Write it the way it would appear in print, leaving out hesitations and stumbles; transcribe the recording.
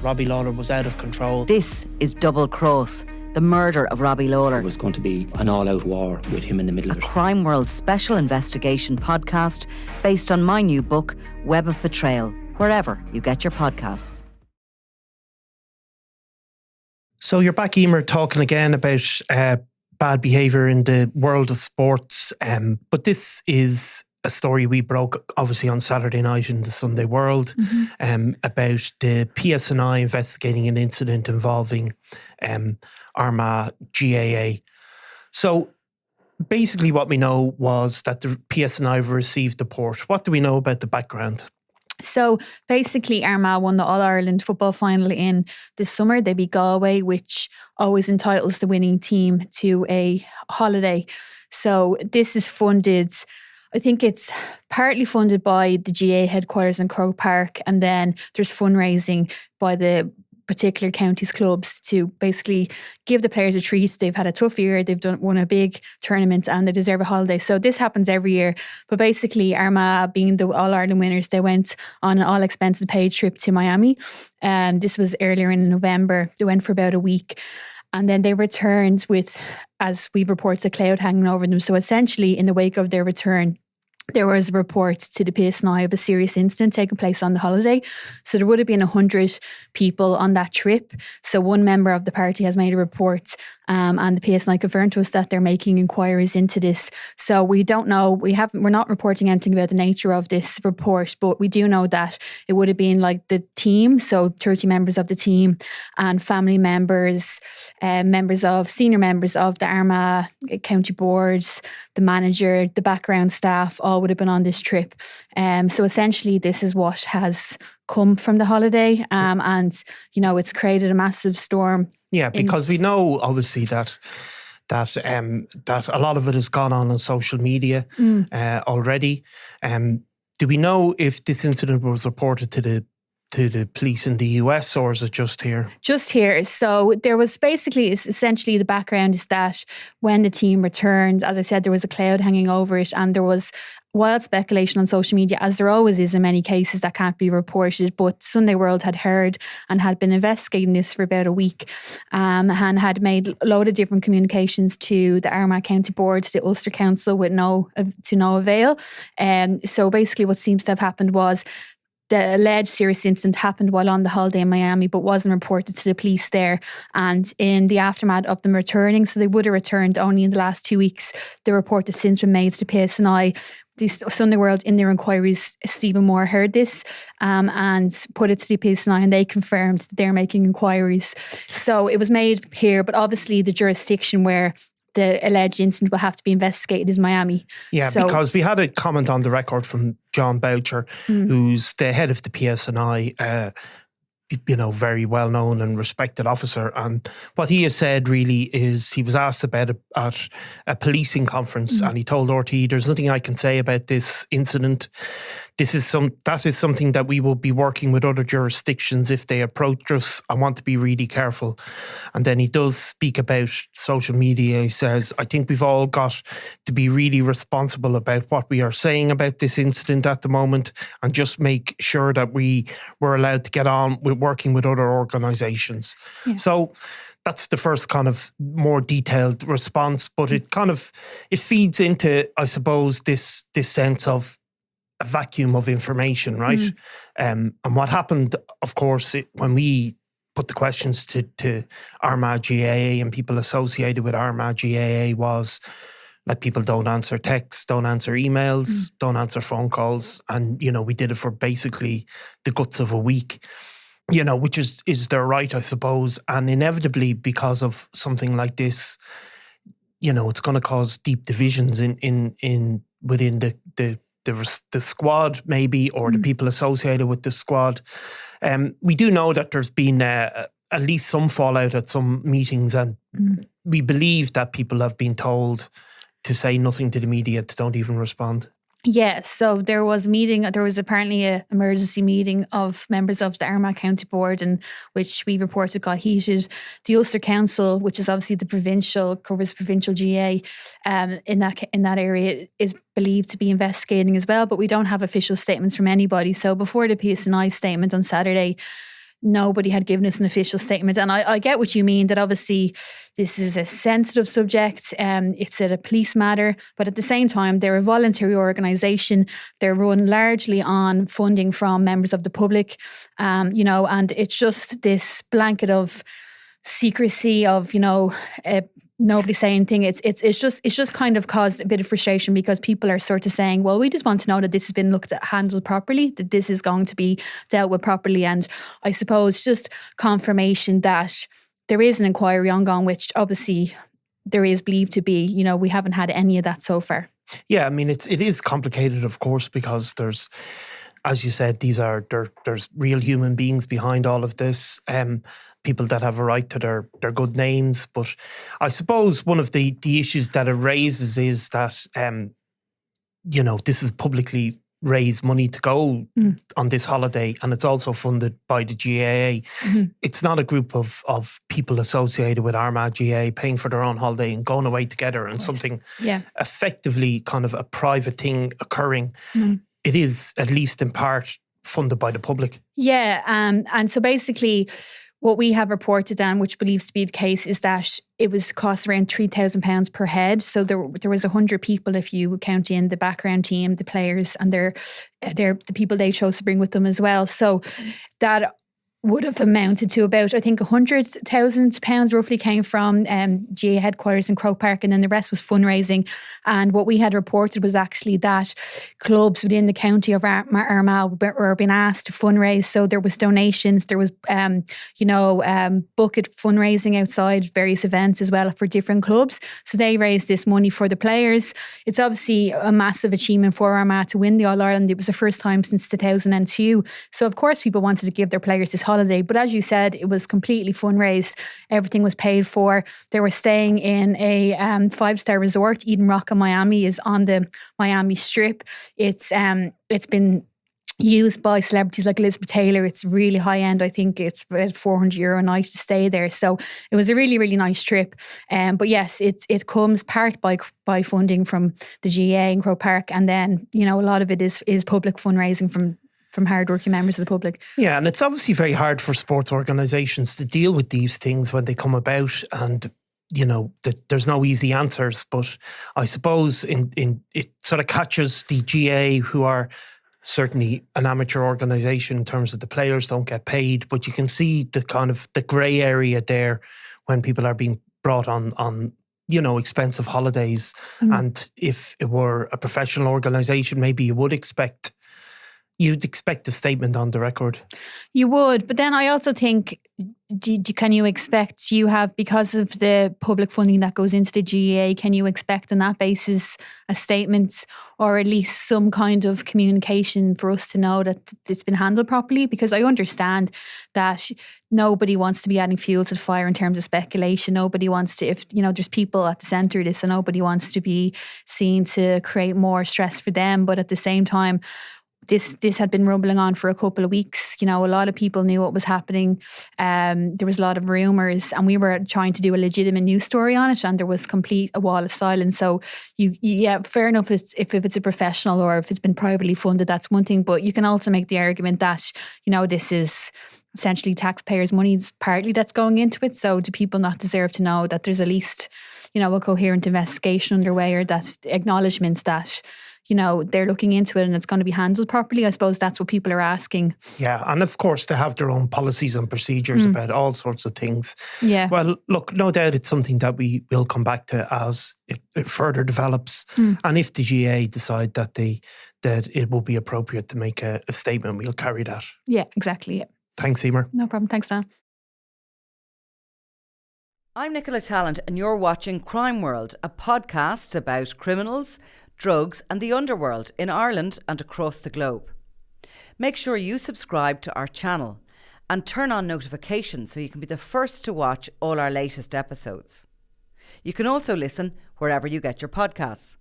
Robbie Lawler was out of control. This is Double Cross, the murder of Robbie Lawler. It was going to be an all-out war with him in the middle of it. A Crime World special investigation podcast based on my new book, Web of Betrayal, wherever you get your podcasts. So you're back, Eimear, talking again about bad behaviour in the world of sports. But this is a story we broke, obviously, on Saturday night in the Sunday World, about the PSNI investigating an incident involving Armagh GAA. So basically what we know was that the PSNI have received the report. What do we know about the background? So basically Armagh won the All-Ireland football final in this summer. They beat Galway, which always entitles the winning team to a holiday. So this is funded, I think it's partly funded by the GA headquarters in Croke Park, and then there's fundraising by the particular counties clubs to basically give the players a treat. They've had a tough year, they've won a big tournament and they deserve a holiday. So this happens every year. But basically Armagh, being the All-Ireland winners, they went on an all-expenses paid trip to Miami. This was earlier in November. They went for about a week. And then they returned with, as we reported, a cloud hanging over them. So essentially, in the wake of their return, there was a report to the PSNI of a serious incident taking place on the holiday. So there would have been 100 people on that trip. So one member of the party has made a report, and the PSNI confirmed to us that they're making inquiries into this. So we don't know, we're not reporting anything about the nature of this report, but we do know that it would have been like the team, so 30 members of the team and family members, senior members of the Armagh County Board, the manager, the background staff, all would have been on this trip. So essentially this is what has come from the holiday, and you know, it's created a massive storm. Yeah, because we know obviously that a lot of it has gone on social media already. Do we know if this incident was reported to the police in the US, or is it just here? Just here. So there was essentially the background is that when the team returned, as I said, there was a cloud hanging over it, and there was wild speculation on social media, as there always is in many cases that can't be reported. But Sunday World had heard and had been investigating this for about a week, and had made a load of different communications to the Armagh County Board, to the Ulster Council, with no avail. So basically what seems to have happened was the alleged serious incident happened while on the holiday in Miami, but wasn't reported to the police there. And in the aftermath of them returning, so they would have returned only in the last 2 weeks, the report has since been made to PSNI. The Sunday World, in their inquiries, Stephen Moore heard this and put it to the PSNI, and they confirmed that they're making inquiries. So it was made here, but obviously the jurisdiction where the alleged incident will have to be investigated is Miami. Yeah, because we had a comment on the record from John Boucher, who's the head of the PSNI, very well known and respected officer. And what he has said really is, he was asked about it at a policing conference, and he told RT, there's nothing I can say about this incident. That is something that we will be working with other jurisdictions if they approach us. I want to be really careful. And then he does speak about social media. He says, I think we've all got to be really responsible about what we are saying about this incident at the moment, and just make sure that we were allowed to get on with working with other organisations. Yeah. So that's the first kind of more detailed response, but it feeds into, I suppose, this sense of a vacuum of information, right? And what happened, of course, when we put the questions to Armagh GAA and people associated with Armagh GAA, was like, people don't answer texts, don't answer emails, don't answer phone calls. And, we did it for basically the guts of a week, which is their right, I suppose. And inevitably, because of something like this, it's going to cause deep divisions within the squad, maybe, or the people associated with the squad. We do know that there's been at least some fallout at some meetings, and we believe that people have been told to say nothing to the media, to don't even respond. Yeah, so there was apparently an emergency meeting of members of the Armagh County Board, and which we reported got heated. The Ulster Council, which is obviously covers provincial GA in that area, is believed to be investigating as well, but we don't have official statements from anybody. So before the PSNI statement on Saturday, nobody had given us an official statement. And I get what you mean, that obviously this is a sensitive subject. It's a police matter, but at the same time, they're a voluntary organisation. They're run largely on funding from members of the public, and it's just this blanket of secrecy of, nobody saying anything. It's just kind of caused a bit of frustration, because people are sort of saying, well, we just want to know that this has been handled properly, that this is going to be dealt with properly. And I suppose just confirmation that there is an inquiry ongoing, which obviously there is believed to be. We haven't had any of that so far. Yeah, I mean, it is complicated, of course, because there's, as you said, there's real human beings behind all of this. People that have a right to their good names. But I suppose one of the issues that it raises is that, this is publicly raised money to go on this holiday, and it's also funded by the GAA. It's not a group of people associated with Armagh GAA paying for their own holiday and going away together and something effectively kind of a private thing occurring. It is, at least in part, funded by the public. Yeah, and so basically what we have reported down, which believes to be the case, is that it was cost around £3,000 per head. So there was 100 people, if you count in the background team, the players, and they're the people they chose to bring with them as well. So that would have amounted to about, I think, £100,000 roughly came from GA headquarters in Croke Park, and then the rest was fundraising. And what we had reported was actually that clubs within the county of Armagh were being asked to fundraise. So there was donations, there was bucket fundraising outside various events as well for different clubs. So they raised this money for the players. It's obviously a massive achievement for Armagh to win the All-Ireland. It was the first time since 2002. So of course people wanted to give their players this holiday, but as you said, it was completely fundraised. Everything was paid for. They were staying in a 5-star resort. Eden Rock in Miami is on the Miami Strip. It's been used by celebrities like Elizabeth Taylor. It's really high end. I think it's about €400 a night to stay there. So it was a really, really nice trip. But yes, it comes part by funding from the GAA in Croke Park, and then a lot of it is public fundraising from hardworking members of the public. Yeah, and it's obviously very hard for sports organisations to deal with these things when they come about, and there's no easy answers. But I suppose it sort of catches the GAA, who are certainly an amateur organisation in terms of the players don't get paid, but you can see the kind of the grey area there when people are being brought on expensive holidays. And if it were a professional organisation, maybe you'd expect a statement on the record. You would, but then I also think, can you expect, because of the public funding that goes into the GAA, can you expect on that basis a statement, or at least some kind of communication for us to know that it's been handled properly? Because I understand that nobody wants to be adding fuel to the fire in terms of speculation. Nobody wants to, if there's people at the centre of this, and nobody wants to be seen to create more stress for them. But at the same time, this had been rumbling on for a couple of weeks. A lot of people knew what was happening. There was a lot of rumours, and we were trying to do a legitimate news story on it, and there was a wall of silence. So fair enough if it's a professional or if it's been privately funded, that's one thing. But you can also make the argument that, this is essentially taxpayers' money partly that's going into it. So do people not deserve to know that there's at least, a coherent investigation underway, or that acknowledgements that they're looking into it and it's going to be handled properly? I suppose that's what people are asking. Yeah, and of course they have their own policies and procedures about all sorts of things. Yeah. Well, look, no doubt it's something that we will come back to as it further develops. And if the GAA decide that it will be appropriate to make a statement, we'll carry that. Yeah, exactly. Yeah. Thanks, Eimear. No problem. Thanks, Dan. I'm Nicola Tallant, and you're watching Crime World, a podcast about criminals, drugs and the underworld in Ireland and across the globe. Make sure you subscribe to our channel and turn on notifications so you can be the first to watch all our latest episodes. You can also listen wherever you get your podcasts.